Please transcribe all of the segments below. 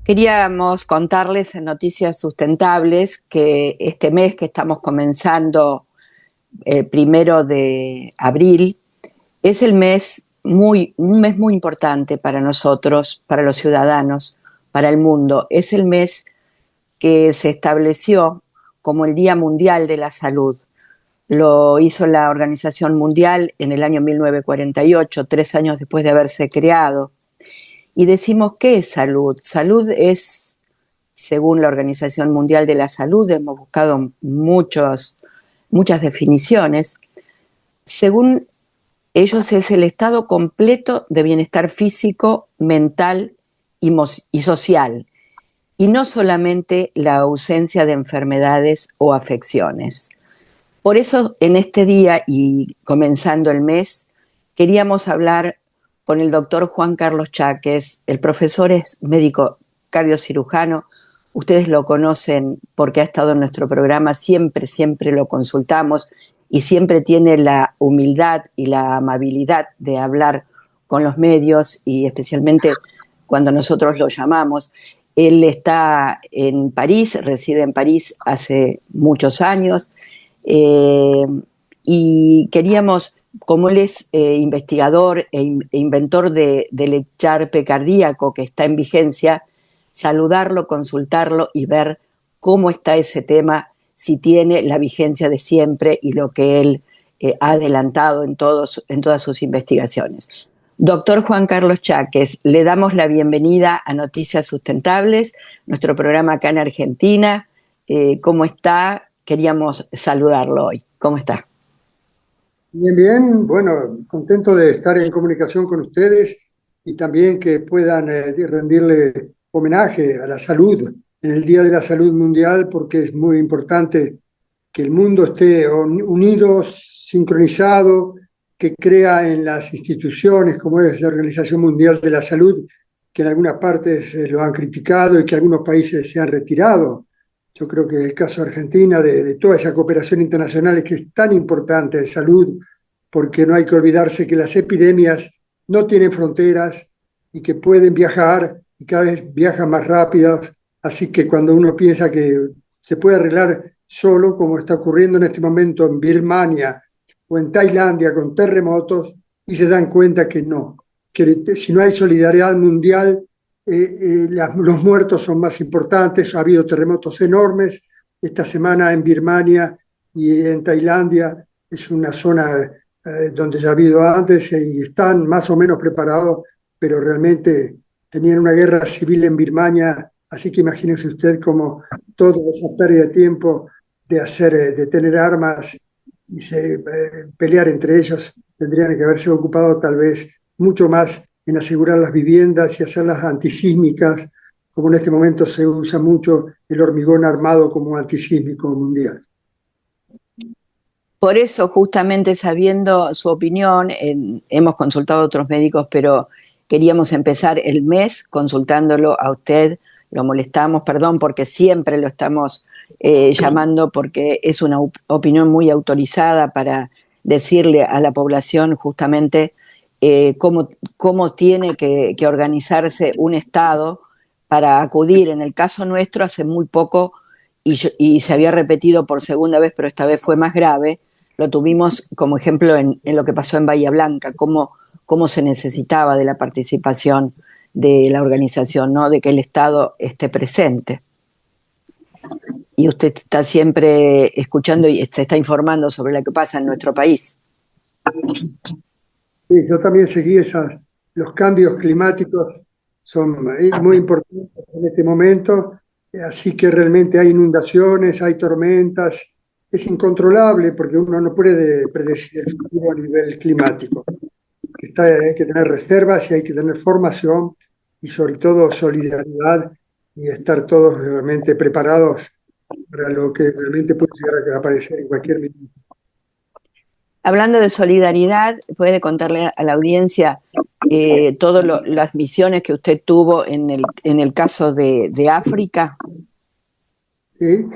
Queríamos contarles en Noticias Sustentables que este mes que estamos comenzando, el 1 de abril, es un mes muy importante para nosotros, para los ciudadanos, para el mundo. Es el mes que se estableció como el Día Mundial de la Salud. Lo hizo la Organización Mundial en el año 1948, 3 años después de haberse creado. Y decimos, ¿qué es salud? Salud es, según la Organización Mundial de la Salud, hemos buscado muchas definiciones. Según ellos, es el estado completo de bienestar físico, mental y social, y no solamente la ausencia de enfermedades o afecciones. Por eso, en este día y comenzando el mes, queríamos hablar con el doctor Juan Carlos Cháquez. El profesor es médico cardiocirujano. Ustedes lo conocen porque ha estado en nuestro programa, siempre lo consultamos y siempre tiene la humildad y la amabilidad de hablar con los medios y especialmente cuando nosotros lo llamamos. Él está en París, reside en París hace muchos años, y queríamos, como él es investigador e inventor del echarpe cardíaco que está en vigencia, saludarlo, consultarlo y ver cómo está ese tema, si tiene la vigencia de siempre y lo que él ha adelantado en todas sus investigaciones. Doctor Juan Carlos Cháquez, le damos la bienvenida a Noticias Sustentables, nuestro programa acá en Argentina. ¿Cómo está? Queríamos saludarlo hoy. ¿Cómo está? Bien, bien. Bueno, contento de estar en comunicación con ustedes y también que puedan rendirle homenaje a la salud en el Día de la Salud Mundial, porque es muy importante que el mundo esté unido, sincronizado, que crea en las instituciones como es la Organización Mundial de la Salud, que en algunas partes lo han criticado y que algunos países se han retirado. Yo creo que el caso de Argentina, de toda esa cooperación internacional que es tan importante de salud, porque no hay que olvidarse que las epidemias no tienen fronteras y que pueden viajar y cada vez viajan más rápidas. Así que cuando uno piensa que se puede arreglar solo, como está ocurriendo en este momento en Birmania o en Tailandia con terremotos, y se dan cuenta que no, que si no hay solidaridad mundial, los muertos son más importantes. Ha habido terremotos enormes esta semana en Birmania y en Tailandia. Es una zona donde ya ha habido antes y están más o menos preparados, pero realmente tenían una guerra civil en Birmania, así que imagínese usted cómo toda esa pérdida de tiempo de tener armas y pelear entre ellos, tendrían que haberse ocupado tal vez mucho más en asegurar las viviendas y hacerlas antisísmicas, como en este momento se usa mucho el hormigón armado como antisísmico mundial. Por eso, justamente sabiendo su opinión, hemos consultado a otros médicos, pero queríamos empezar el mes consultándolo a usted. Lo molestamos, perdón, porque siempre lo estamos llamando, porque es una opinión muy autorizada para decirle a la población justamente cómo tiene que organizarse un Estado para acudir. En el caso nuestro, hace muy poco, y se había repetido por segunda vez, pero esta vez fue más grave, lo tuvimos como ejemplo en lo que pasó en Bahía Blanca, cómo se necesitaba de la participación de la organización, ¿no? De que el Estado esté presente. Y usted está siempre escuchando y se está informando sobre lo que pasa en nuestro país. Sí, yo también seguí los cambios climáticos son muy importantes en este momento, así que realmente hay inundaciones, hay tormentas, es incontrolable porque uno no puede predecir el futuro a nivel climático. Hay que tener reservas y hay que tener formación y sobre todo solidaridad y estar todos realmente preparados para lo que realmente puede llegar a aparecer en cualquier momento. Hablando de solidaridad, ¿puede contarle a la audiencia todas las misiones que usted tuvo en el caso de África? ¿Sí?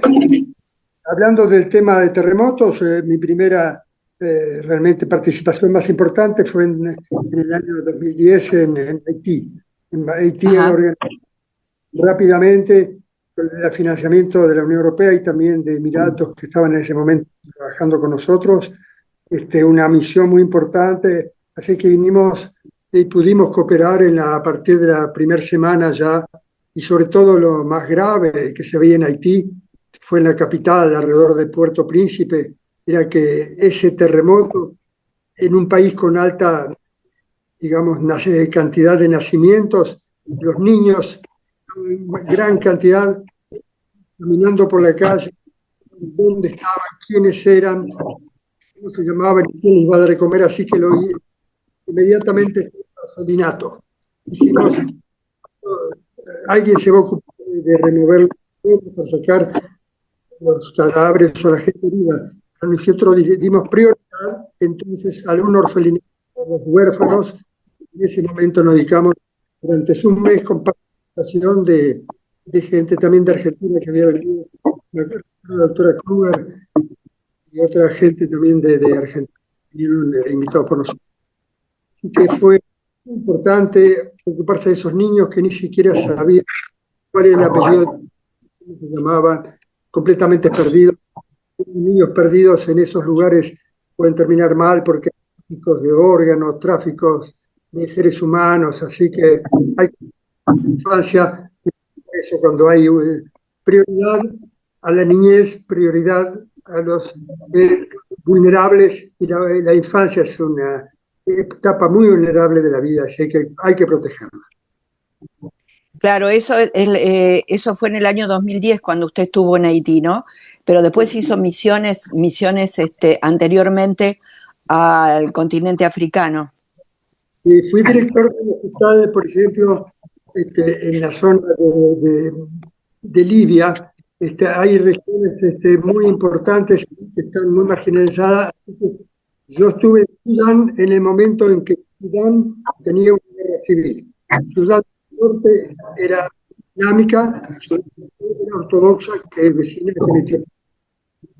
Hablando del tema de terremotos, mi primera realmente participación más importante fue en el año 2010 en Haití. En Haití rápidamente con el financiamiento de la Unión Europea y también de Emiratos, que estaban en ese momento trabajando con nosotros, una misión muy importante, así que vinimos y pudimos cooperar a partir de la primera semana ya, y sobre todo lo más grave que se veía en Haití, fue en la capital, alrededor de Puerto Príncipe, era que ese terremoto en un país con alta, digamos, cantidad de nacimientos, los niños, gran cantidad, caminando por la calle, dónde estaban, quiénes eran, cómo se llamaban, quién les iba a dar de comer, así que lo inmediatamente fue un asesinato. Dijimos, alguien se va a ocupar de remover para sacar los cadáveres o la gente herida. Nosotros dimos prioridad entonces a un orfelinato, a los huérfanos. En ese momento nos dedicamos durante un mes con participación de gente también de Argentina que había venido, la doctora Kruger y otra gente también de Argentina, vinieron invitados por nosotros. Así que fue importante ocuparse de esos niños que ni siquiera sabían cuál era el apellido, se llamaban, completamente perdidos. Los niños perdidos en esos lugares pueden terminar mal porque hay tráficos de órganos, tráficos de seres humanos, así que hay infancia, eso cuando hay prioridad a la niñez, prioridad a los vulnerables, y la infancia es una etapa muy vulnerable de la vida, así que hay que protegerla. Claro, eso fue en el año 2010 cuando usted estuvo en Haití, ¿no? Pero después hizo misiones anteriormente al continente africano. Y fui director de un hospital, por ejemplo, en la zona de Libia. Hay regiones muy importantes que están muy marginalizadas. Yo estuve en Sudán en el momento en que Sudán tenía una guerra civil. Sudán del Norte era islámica, era ortodoxa, que es vecina de Etiopía.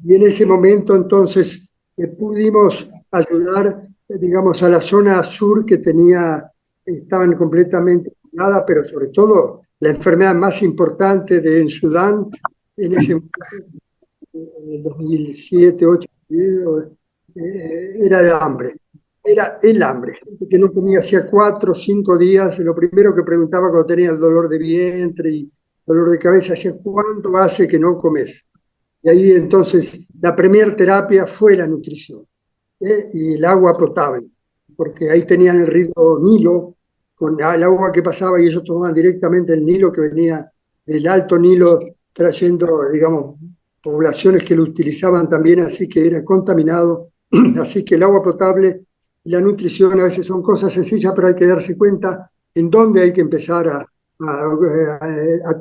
Y en ese momento entonces pudimos ayudar, digamos, a la zona sur que estaban completamente nada, pero sobre todo la enfermedad más importante en Sudán en ese momento, en el 2007, 2008, era el hambre. Era el hambre, gente que no comía hacía 4 o 5 días. Lo primero que preguntaba cuando tenía el dolor de vientre y dolor de cabeza, ¿hacía cuánto hace que no comes? Y ahí entonces la primera terapia fue la nutrición, y el agua potable, porque ahí tenían el río Nilo, con el agua que pasaba y ellos tomaban directamente el Nilo que venía del Alto Nilo, trayendo, digamos, poblaciones que lo utilizaban también, así que era contaminado. Así que el agua potable y la nutrición a veces son cosas sencillas, pero hay que darse cuenta en dónde hay que empezar a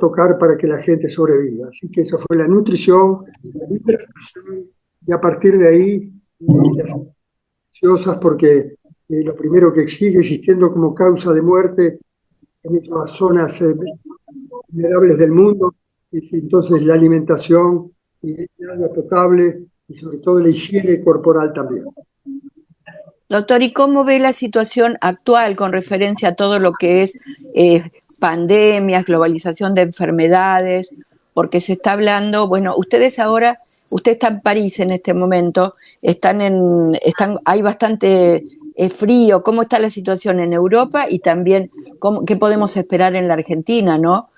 tocar para que la gente sobreviva. Así que eso fue la nutrición, la hidratación, y a partir de ahí las ansiosas, porque lo primero que sigue existiendo como causa de muerte en esas zonas vulnerables del mundo es entonces la alimentación y el agua potable y sobre todo la higiene corporal también. Doctor, ¿y cómo ve la situación actual con referencia a todo lo que es pandemias, globalización de enfermedades? Porque se está hablando, bueno, usted está en París en este momento, hay bastante frío. ¿Cómo está la situación en Europa? Y también, ¿qué podemos esperar en la Argentina, ¿no?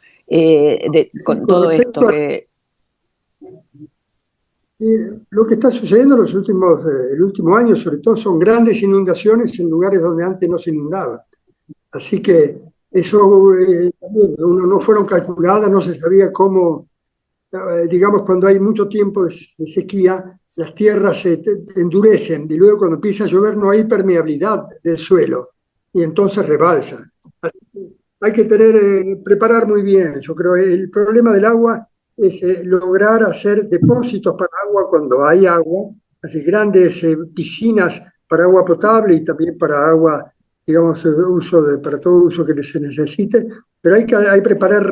Con todo esto que... Lo que está sucediendo en el último año, sobre todo, son grandes inundaciones en lugares donde antes no se inundaba. Así que eso no fueron calculadas, no se sabía cómo, digamos, cuando hay mucho tiempo de sequía, las tierras se endurecen y luego cuando empieza a llover no hay permeabilidad del suelo y entonces rebalsa. Así que hay que preparar muy bien. Yo creo que el problema del agua es lograr hacer depósitos para agua cuando hay agua, así grandes piscinas para agua potable y también para agua, digamos, para todo uso que se necesite, pero hay que preparar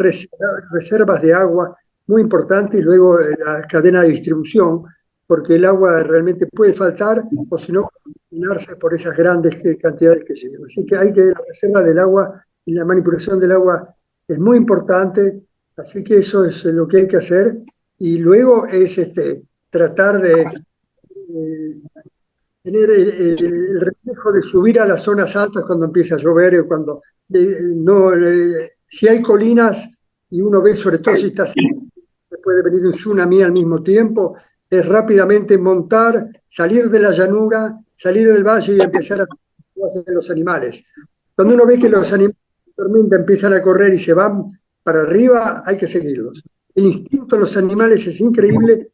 reservas de agua muy importantes y luego la cadena de distribución, porque el agua realmente puede faltar o si no, contaminarse por esas grandes cantidades que llegan. Así que la reserva del agua y la manipulación del agua es muy importante. Así que eso es lo que hay que hacer. Y luego es tratar de tener el reflejo de subir a las zonas altas cuando empieza a llover, o cuando no, si hay colinas y uno ve, sobre todo si está cerca, puede venir un tsunami al mismo tiempo, es rápidamente montar, salir de la llanura, salir del valle y empezar a hacer los animales. Cuando uno ve que los animales de tormenta empiezan a correr y se van para arriba, hay que seguirlos. El instinto de los animales es increíble,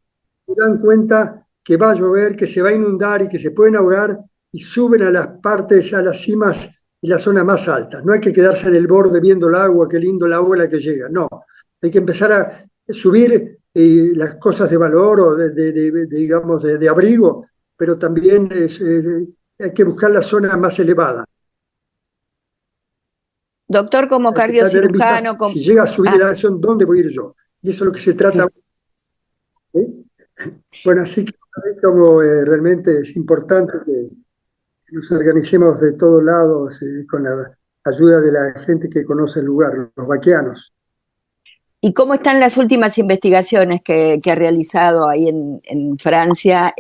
se dan cuenta que va a llover, que se va a inundar y que se pueden ahogar y suben a las partes, a las cimas y las zonas más altas. No hay que quedarse en el borde viendo el agua, qué lindo la ola que llega, no. Hay que empezar a subir las cosas de valor o digamos, de abrigo, pero también hay que buscar la zona más elevada. Doctor, como Hay que tener en vista, cardiocirujano, si llega a subir la acción, ¿dónde voy a ir yo? Y eso es lo que se trata. ¿Sí? Bueno, así que como realmente es importante que nos organicemos de todos lados con la ayuda de la gente que conoce el lugar, los vaqueanos. ¿y cómo están las últimas investigaciones que ha realizado ahí en Francia?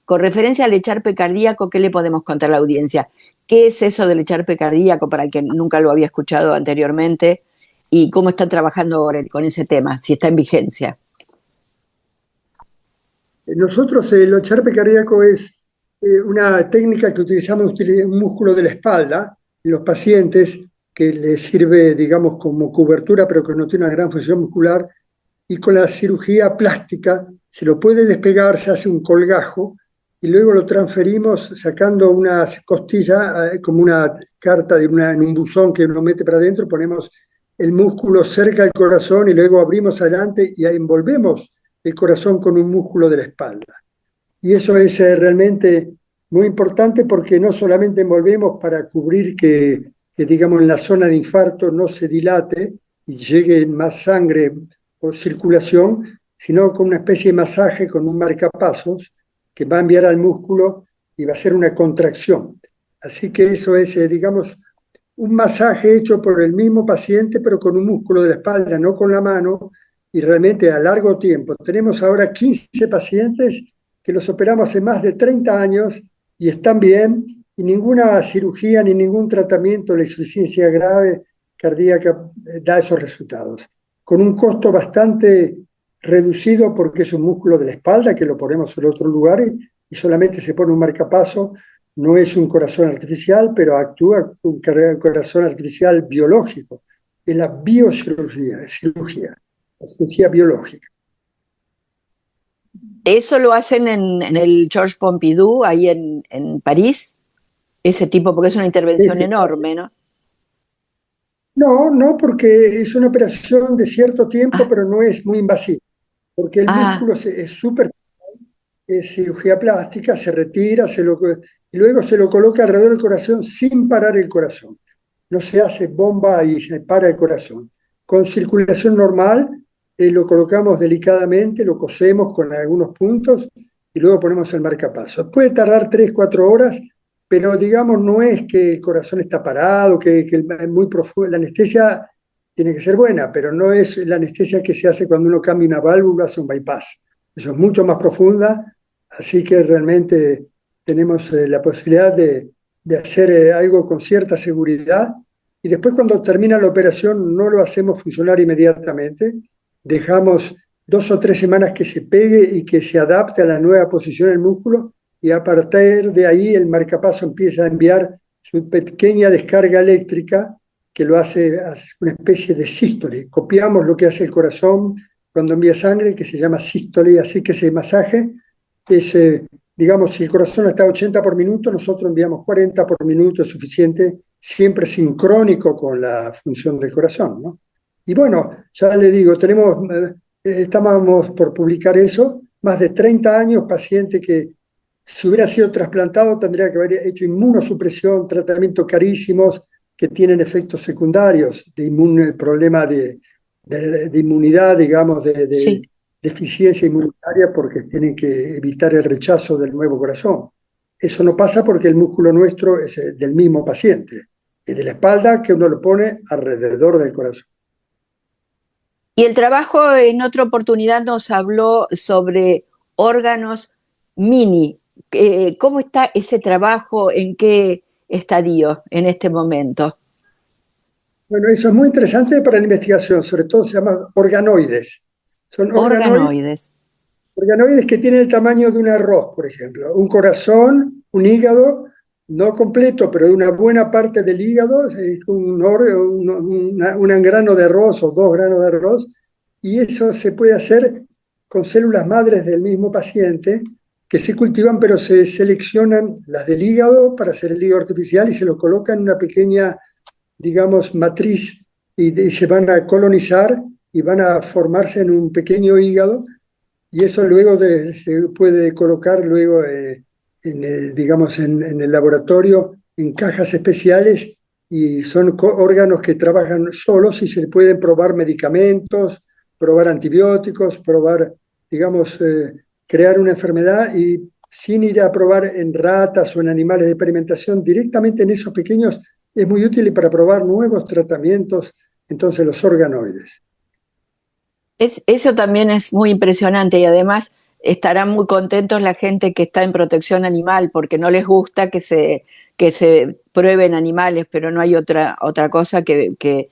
Con referencia al echarpe cardíaco, ¿qué le podemos contar a la audiencia? ¿Qué es eso del echarpe cardíaco para el que nunca lo había escuchado anteriormente? ¿Y cómo están trabajando ahora con ese tema, si está en vigencia? Nosotros el echarpe cardíaco es una técnica que utilizamos, un músculo de la espalda en los pacientes que les sirve, digamos, como cobertura, pero que no tiene una gran función muscular, y con la cirugía plástica se lo puede despegar, se hace un colgajo, y luego lo transferimos sacando una costilla, como una carta en un buzón que uno mete para adentro, ponemos el músculo cerca del corazón y luego abrimos adelante y envolvemos el corazón con un músculo de la espalda. Y eso es realmente muy importante porque no solamente envolvemos para cubrir que, digamos, en la zona de infarto no se dilate y llegue más sangre o circulación, sino con una especie de masaje con un marcapasos que va a enviar al músculo y va a ser una contracción. Así que eso es, digamos, un masaje hecho por el mismo paciente, pero con un músculo de la espalda, no con la mano, y realmente a largo tiempo. Tenemos ahora 15 pacientes que los operamos hace más de 30 años y están bien, y ninguna cirugía ni ningún tratamiento de la insuficiencia grave cardíaca da esos resultados. Con un costo bastante reducido porque es un músculo de la espalda que lo ponemos en otros lugares y solamente se pone un marcapaso. No es un corazón artificial, pero actúa un corazón artificial biológico. Es la biocirugía, la cirugía biológica. ¿Eso lo hacen en el Georges Pompidou, ahí en París? Ese tipo, porque es una intervención Sí. enorme, ¿no? No, no, porque es una operación de cierto tiempo, Ah, pero no es muy invasiva, porque el ah, músculo es súper, es cirugía plástica, se retira, y luego se lo coloca alrededor del corazón sin parar el corazón. No se hace bomba y se para el corazón. Con circulación normal, lo colocamos delicadamente, lo cosemos con algunos puntos y luego ponemos el marcapaso. Puede tardar 3, 4 horas, pero digamos no es que el corazón está parado, que es muy profundo. La anestesia tiene que ser buena, pero no es la anestesia que se hace cuando uno cambia una válvula, hace un bypass. Eso es mucho más profunda, así que realmente tenemos la posibilidad de hacer algo con cierta seguridad y después cuando termina la operación no lo hacemos funcionar inmediatamente, dejamos 2 o 3 semanas que se pegue y que se adapte a la nueva posición del músculo y a partir de ahí el marcapaso empieza a enviar su pequeña descarga eléctrica que lo hace una especie de sístole. Copiamos lo que hace el corazón cuando envía sangre, que se llama sístole, así que ese masaje es, digamos, si el corazón está a 80 por minuto, nosotros enviamos 40 por minuto, es suficiente, siempre sincrónico con la función del corazón, ¿no? Y bueno, ya le digo, estamos por publicar eso, más de 30 años, paciente que si hubiera sido trasplantado tendría que haber hecho inmunosupresión, tratamientos carísimos que tienen efectos secundarios, problema de inmunidad, digamos, sí. de deficiencia inmunitaria porque tienen que evitar el rechazo del nuevo corazón. Eso no pasa porque el músculo nuestro es del mismo paciente, es de la espalda que uno lo pone alrededor del corazón. Y el trabajo en otra oportunidad nos habló sobre órganos mini. ¿Cómo está ese trabajo? ¿En qué estadio en este momento? Bueno, eso es muy interesante para la investigación, sobre todo se llama organoides. Son Organoides. organoides que tienen el tamaño de un arroz, por ejemplo. Un corazón, un hígado, no completo, pero de una buena parte del hígado, un grano de arroz o 2 granos de arroz, y eso se puede hacer con células madres del mismo paciente que se cultivan, pero se seleccionan las del hígado para hacer el hígado artificial y se lo colocan en una pequeña, digamos, matriz y se van a colonizar y van a formarse en un pequeño hígado y eso luego se puede colocar luego, digamos, en el laboratorio en cajas especiales y son órganos que trabajan solos y se pueden probar medicamentos, probar antibióticos, probar, digamos, crear una enfermedad y sin ir a probar en ratas o en animales de experimentación, directamente en esos pequeños es muy útil para probar nuevos tratamientos, entonces los organoides. Eso también es muy impresionante y además estarán muy contentos la gente que está en protección animal porque no les gusta que se prueben animales, pero no hay otra cosa que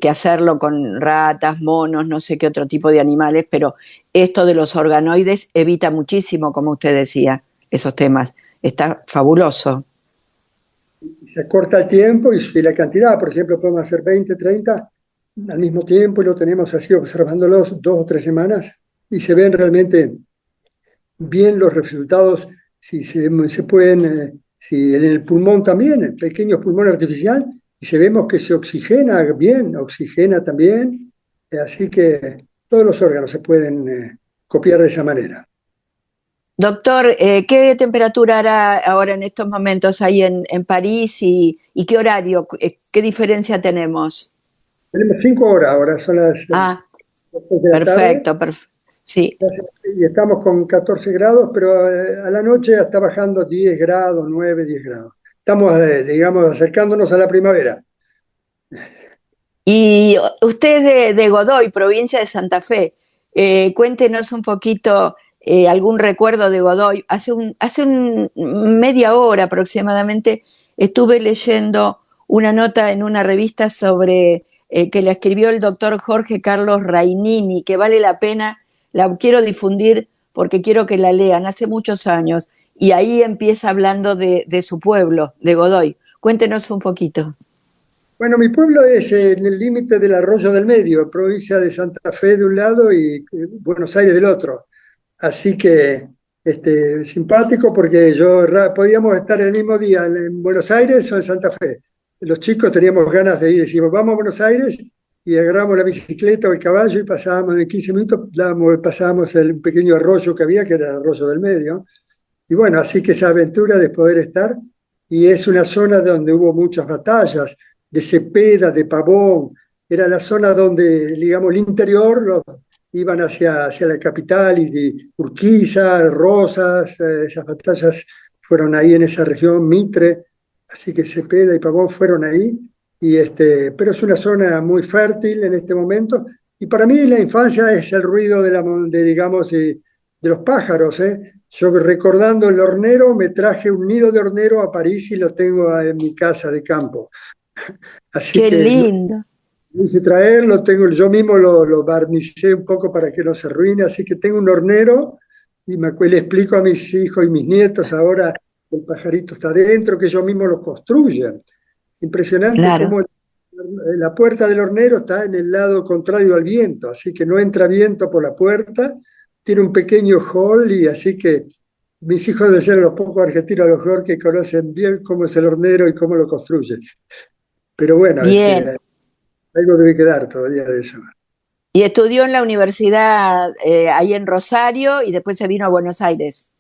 hacerlo con ratas, monos, no sé qué otro tipo de animales, pero esto de los organoides evita muchísimo, como usted decía, esos temas. Está fabuloso. Se corta el tiempo y la cantidad, por ejemplo, podemos hacer 20, 30 al mismo tiempo y lo tenemos así observándolos 2 o 3 semanas y se ven realmente bien los resultados, si se pueden, si en el pulmón también, el pequeño pulmón artificial, y se vemos que se oxigena bien, oxigena también, así que todos los órganos se pueden copiar de esa manera. Doctor, ¿qué temperatura hará ahora en estos momentos ahí en París y qué horario, qué diferencia tenemos? Tenemos 5 horas ahora, son las Ah, 2 de la tarde. perfecto, sí. Y estamos con 14 grados, pero a la noche ya está bajando 10 grados, 9, 10 grados. Estamos, digamos, acercándonos a la primavera. Y usted es de Godoy, provincia de Santa Fe. Cuéntenos un poquito algún recuerdo de Godoy. Hace media hora aproximadamente estuve leyendo una nota en una revista sobre que la escribió el doctor Jorge Carlos Rainini, que vale la pena, la quiero difundir porque quiero que la lean, hace muchos años, y ahí empieza hablando de su pueblo, de Godoy. Cuéntenos un poquito. Bueno, mi pueblo es en el límite del Arroyo del Medio, provincia de Santa Fe de un lado y Buenos Aires del otro. Así que simpático porque podíamos estar el mismo día en Buenos Aires o en Santa Fe. Los chicos teníamos ganas de ir, decimos, vamos a Buenos Aires y agarramos la bicicleta o el caballo y pasábamos en 15 minutos, pasábamos el pequeño arroyo que había, que era el Arroyo del Medio. Y bueno, así que esa aventura de poder estar, y es una zona donde hubo muchas batallas, de Cepeda, de Pavón, era la zona donde, digamos, el interior iban hacia la capital y de Urquiza, Rosas, esas batallas fueron ahí en esa región, Mitre, así que Cepeda y Pavón fueron ahí, pero es una zona muy fértil en este momento, y para mí la infancia es el ruido digamos, de los pájaros, ¿eh? Yo recordando el hornero, me traje un nido de hornero a París y lo tengo en mi casa de campo. Así Qué que lindo. lo hice traer, lo tengo, yo mismo lo barnicé un poco para que no se arruine, así que tengo un hornero y le explico a mis hijos y mis nietos ahora que el pajarito está dentro, que ellos mismos lo construyen. Impresionante Claro. cómo la puerta del hornero está en el lado contrario al viento, así que no entra viento por la puerta, tiene un pequeño hall y así que mis hijos deben ser los pocos argentinos a lo mejor que conocen bien cómo es el hornero y cómo lo construyen. Pero bueno, Bien. algo debe quedar todavía de eso. Y estudió en la universidad ahí en Rosario y después se vino a Buenos Aires.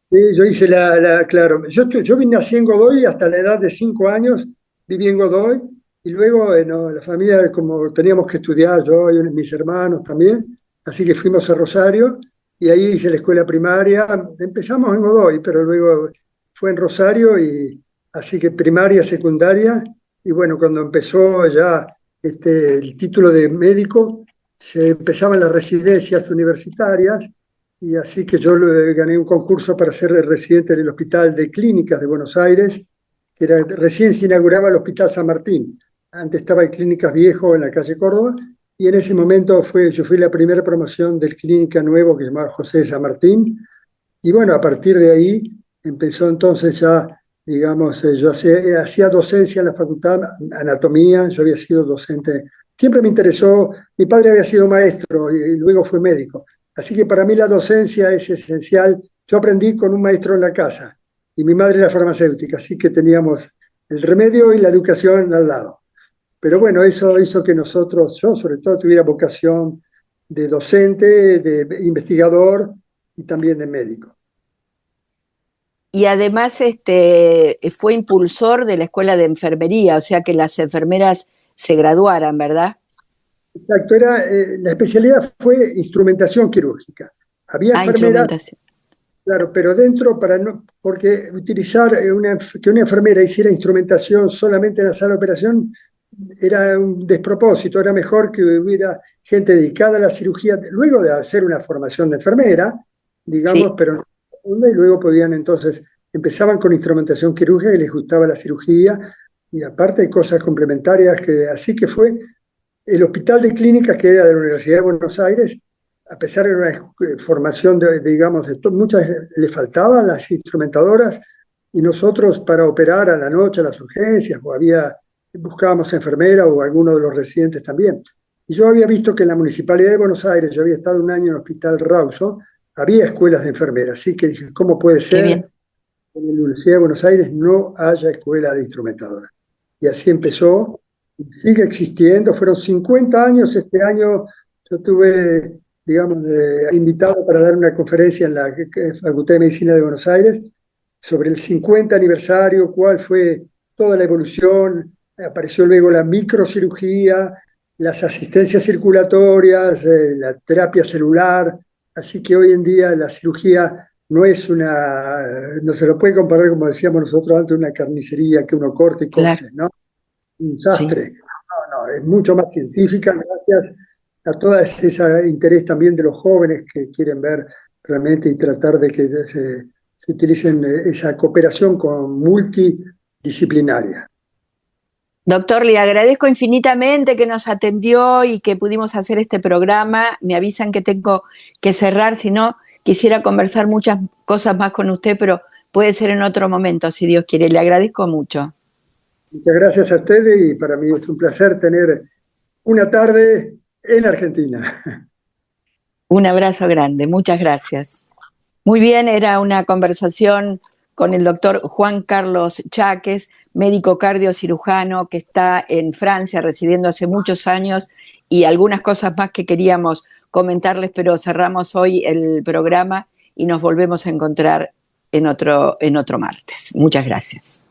Sí, yo hice claro, yo nací en Godoy hasta la edad de 5 años, viví en Godoy, y luego, bueno, la familia, como teníamos que estudiar, yo y mis hermanos también, así que fuimos a Rosario, y ahí hice la escuela primaria, empezamos en Godoy, pero luego fue en Rosario, y así que primaria, secundaria, y bueno, cuando empezó ya el título de médico, se empezaban las residencias universitarias, y así que yo gané un concurso para ser residente en el Hospital de Clínicas de Buenos Aires, que recién se inauguraba el Hospital San Martín. Antes estaba en Clínicas Viejo en la calle Córdoba, y en ese momento yo fui la primera promoción del Clínica Nuevo que se llamaba José de San Martín, y bueno, a partir de ahí empezó entonces ya, digamos, yo hacía docencia en la facultad, anatomía, yo había sido docente, siempre me interesó, mi padre había sido maestro y luego fue médico, así que para mí la docencia es esencial. Yo aprendí con un maestro en la casa y mi madre era farmacéutica, así que teníamos el remedio y la educación al lado. Pero bueno, eso hizo que nosotros, yo sobre todo, tuviera vocación de docente, de investigador y también de médico. Y además fue impulsor de la escuela de enfermería, o sea que las enfermeras se graduaran, ¿verdad? Exacto, la especialidad fue instrumentación quirúrgica. Había Ah, enfermeras, instrumentación. claro, pero dentro, porque utilizar que una enfermera hiciera instrumentación solamente en la sala de operación era un despropósito. Era mejor que hubiera gente dedicada a la cirugía, luego de hacer una formación de enfermera, digamos, Sí, pero y luego podían entonces, empezaban con instrumentación quirúrgica y les gustaba la cirugía, y aparte hay cosas complementarias, así que fue el Hospital de Clínicas, que era de la Universidad de Buenos Aires. A pesar de una formación, digamos, muchas le faltaban las instrumentadoras, y nosotros para operar a la noche, a las urgencias, buscábamos enfermera o alguno de los residentes también. Y yo había visto que en la Municipalidad de Buenos Aires, yo había estado un año en el Hospital Rauso, había escuelas de enfermeras, así que dije, ¿cómo puede qué ser bien. que en la Universidad de Buenos Aires no haya escuela de instrumentadoras? Y así empezó, sigue existiendo. Fueron 50 años. Este año yo tuve, digamos, invitado para dar una conferencia en la Facultad de Medicina de Buenos Aires sobre el 50 aniversario, cuál fue toda la evolución. Apareció luego la microcirugía, las asistencias circulatorias, la terapia celular. Así que hoy en día la cirugía no se lo puede comparar, como decíamos nosotros antes, una carnicería que uno corta y Claro, cose, ¿no? Un sí. sastre. No, no, es mucho más científica, gracias a todo ese interés también de los jóvenes que quieren ver realmente y tratar de que se utilicen esa cooperación multidisciplinaria. Doctor, le agradezco infinitamente que nos atendió y que pudimos hacer este programa. Me avisan que tengo que cerrar, si no, quisiera conversar muchas cosas más con usted, pero puede ser en otro momento, si Dios quiere. Le agradezco mucho. Muchas gracias a ustedes, y para mí es un placer tener una tarde en Argentina. Un abrazo grande, muchas gracias. Muy bien, era una conversación con el doctor Juan Carlos Cháquez, médico cardiocirujano que está en Francia residiendo hace muchos años, y algunas cosas más que queríamos comentarles, pero cerramos hoy el programa y nos volvemos a encontrar en otro martes. Muchas gracias.